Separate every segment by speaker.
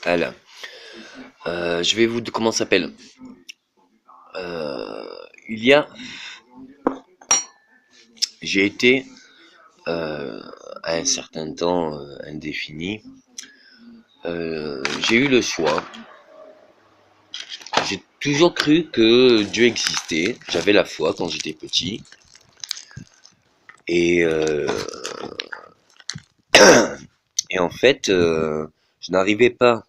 Speaker 1: Alors, je vais vous... Comment ça s'appelle? Euh, il y a... J'ai été, à un certain temps indéfini, j'ai eu le choix. J'ai toujours cru que Dieu existait. J'avais la foi quand j'étais petit. Et, et en fait, je n'arrivais pas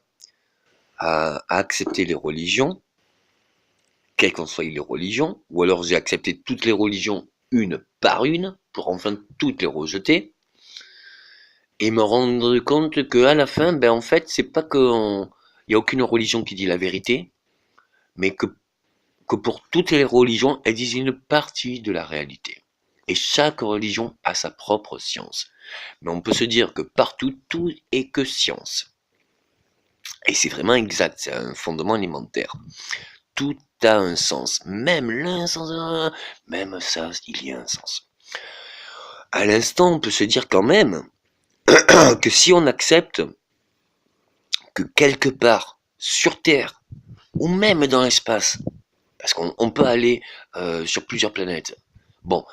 Speaker 1: à accepter les religions, quelles qu'en soient les religions, ou alors j'ai accepté toutes les religions une par une, pour enfin toutes les rejeter, et me rendre compte que à la fin, ben en fait, c'est pas que il y a aucune religion qui dit la vérité, mais que pour toutes les religions, elles disent une partie de la réalité. Et chaque religion a sa propre science. Mais on peut se dire que partout, tout est que science. Et c'est vraiment exact, c'est un fondement élémentaire. Tout a un sens, même l'insens, même ça, il y a un sens. À l'instant, on peut se dire quand même que si on accepte que quelque part, sur Terre, ou même dans l'espace, parce qu'on peut aller sur plusieurs planètes, bon,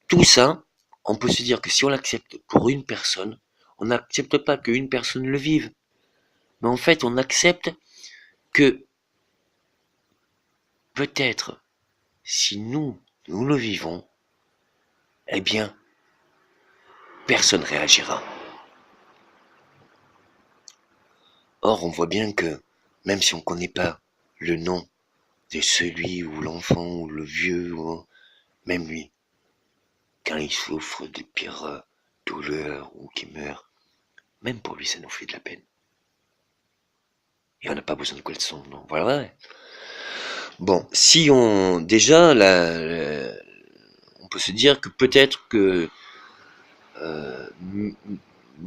Speaker 1: tout ça, on peut se dire que si on l'accepte pour une personne, on n'accepte pas qu'une personne le vive, mais en fait, on accepte que peut-être, si nous le vivons, eh bien, personne réagira. Or, on voit bien que, même si on ne connaît pas le nom de celui ou l'enfant ou le vieux, ou même lui, quand il souffre de pires douleurs ou qu'il meurt, même pour lui, ça nous fait de la peine. Et on n'a pas besoin de connaître son nom. Voilà. Bon, si on... Déjà, on peut se dire que peut-être que euh,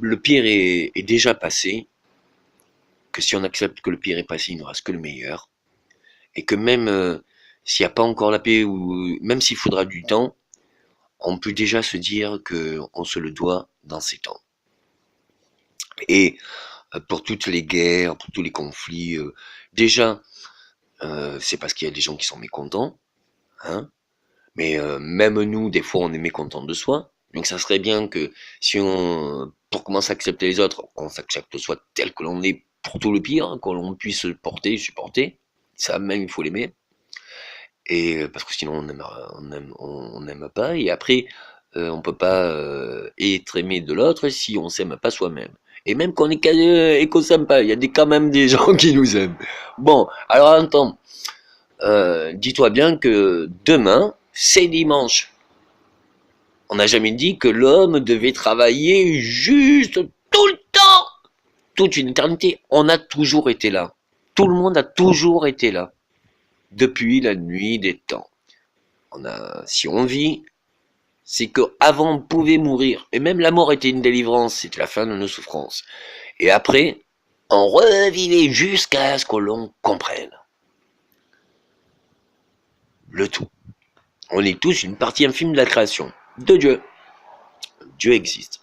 Speaker 1: le pire est déjà passé, que si on accepte que le pire est passé, il ne reste que le meilleur, et que même s'il n'y a pas encore la paix, ou même s'il faudra du temps, on peut déjà se dire qu'on se le doit dans ces temps. Et pour toutes les guerres, pour tous les conflits, déjà, c'est parce qu'il y a des gens qui sont mécontents, hein, mais même nous, des fois, on est mécontent de soi. Donc ça serait bien que si on, pour commencer à accepter les autres, qu'on s'accepte soi tel que l'on est pour tout le pire, qu'on puisse le porter, supporter. Ça même, il faut l'aimer. Et parce que sinon on n'aime pas. Et après, on peut pas être aimé de l'autre si on s'aime pas soi-même. Et même qu'on est et qu'on s'aime pas, il y a quand même des gens qui nous aiment. Bon, alors attends, dis-toi bien que demain, c'est dimanche. On n'a jamais dit que l'homme devait travailler juste tout le temps, toute une éternité. On a toujours été là. Tout le monde a toujours été là. Depuis la nuit des temps. Si on vit, c'est qu'avant on pouvait mourir. Et même la mort était une délivrance, c'était la fin de nos souffrances. Et après, on revivait jusqu'à ce que l'on comprenne le tout. On est tous une partie infime de la création, de Dieu. Dieu existe.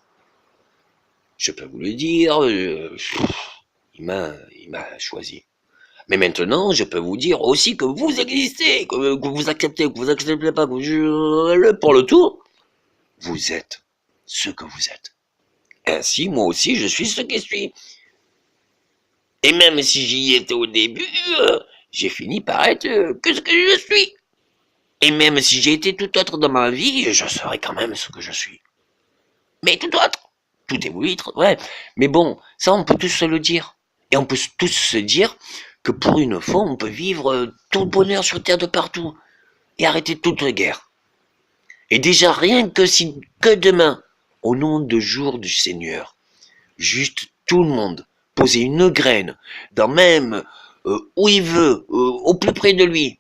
Speaker 1: Je peux vous le dire, il m'a choisi. Mais maintenant, je peux vous dire aussi que vous existez, que vous acceptez, que vous acceptez pas, pour le tout, vous êtes ce que vous êtes. Ainsi, moi aussi, je suis ce que je suis. Et même si j'y étais au début, j'ai fini par être que ce que je suis. Et même si j'ai été tout autre dans ma vie, je serai quand même ce que je suis. Mais tout autre. Tout évolue, ouais. Mais bon, ça, on peut tous se le dire. Et on peut tous se dire que pour une fois, on peut vivre tout le bonheur sur Terre de partout. Et arrêter toute guerre. Et déjà, rien que si, que demain, au nom de jour du Seigneur, juste tout le monde poser une graine dans même où il veut, au plus près de lui,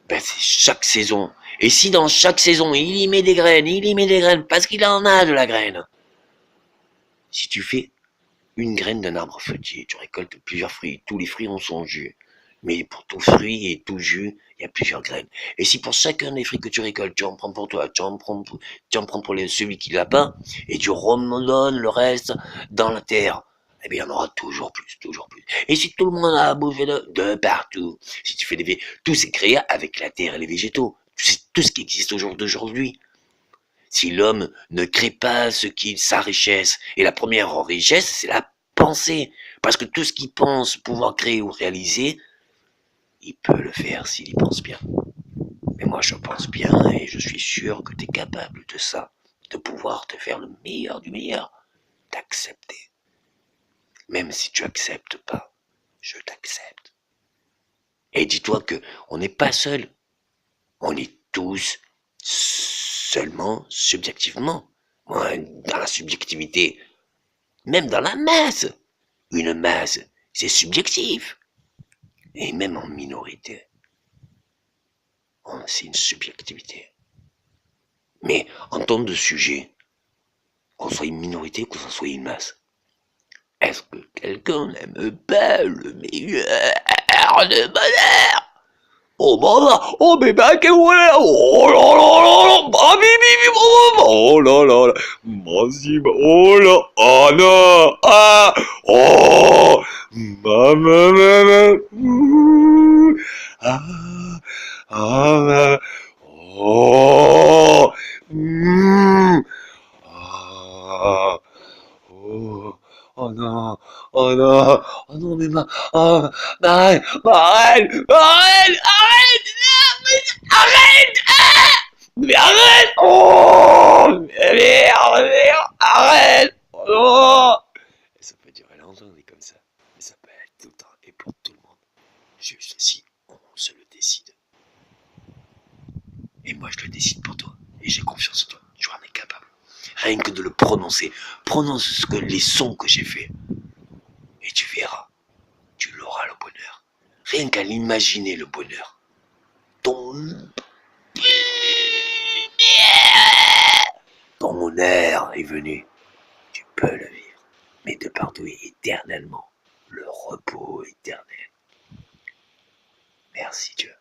Speaker 1: ben c'est chaque saison. Et si dans chaque saison il y met des graines, il y met des graines parce qu'il en a de la graine. Si tu fais une graine d'un arbre fruitier, tu récoltes plusieurs fruits. Tous les fruits ont son jus. Mais pour tout fruit et tout jus, il y a plusieurs graines. Et si pour chacun des fruits que tu récoltes, tu en prends pour toi, tu en prends pour celui qui l'a pas, et tu redonnes le reste dans la terre, eh bien, il y en aura toujours plus, toujours plus. Et si tout le monde a à bouffer de partout, si tu fais tout c'est créé avec la terre et les végétaux, c'est tout ce qui existe au jour d'aujourd'hui. Si l'homme ne crée pas sa richesse, et la première richesse, c'est la pensée. Parce que tout ce qu'il pense pouvoir créer ou réaliser, il peut le faire s'il y pense bien. Mais moi, je pense bien et je suis sûr que tu es capable de ça, de pouvoir te faire le meilleur du meilleur, d'accepter. Même si tu acceptes pas, je t'accepte. Et dis-toi que on n'est pas seul. On est tous seulement subjectivement. Dans la subjectivité, même dans la masse. Une masse, c'est subjectif. Et même en minorité, c'est une subjectivité. Mais en termes de sujet, qu'on soit une minorité ou qu'on soit une masse, est-ce que quelqu'un n'aime pas le meilleur de bonheur? Oh bah oh mais bah que voilà, oh là là là là, bah bibi, oh là là là, merci, oh là, ah non, ah, oh, maman, ah, ah, oh, ah, oh, oh non, oh non, oh non, mais oh, arrête, arrête, arrête, arrête, arrête, mais arrête, oh, merde, merde, arrête, oh non. Et ça peut durer longtemps, dit comme ça, mais ça peut être tout le temps et pour tout le monde. Juste si on se le décide. Et moi, je le décide pour toi. Et j'ai confiance en toi. Tu en es capable. Rien que de le prononcer. Prononce les sons que j'ai faits. Et tu verras. Tu l'auras le bonheur. Rien qu'à l'imaginer le bonheur. Ton bonheur est venu. Tu peux le vivre. Mais de partout éternellement. Le repos éternel. Merci Dieu.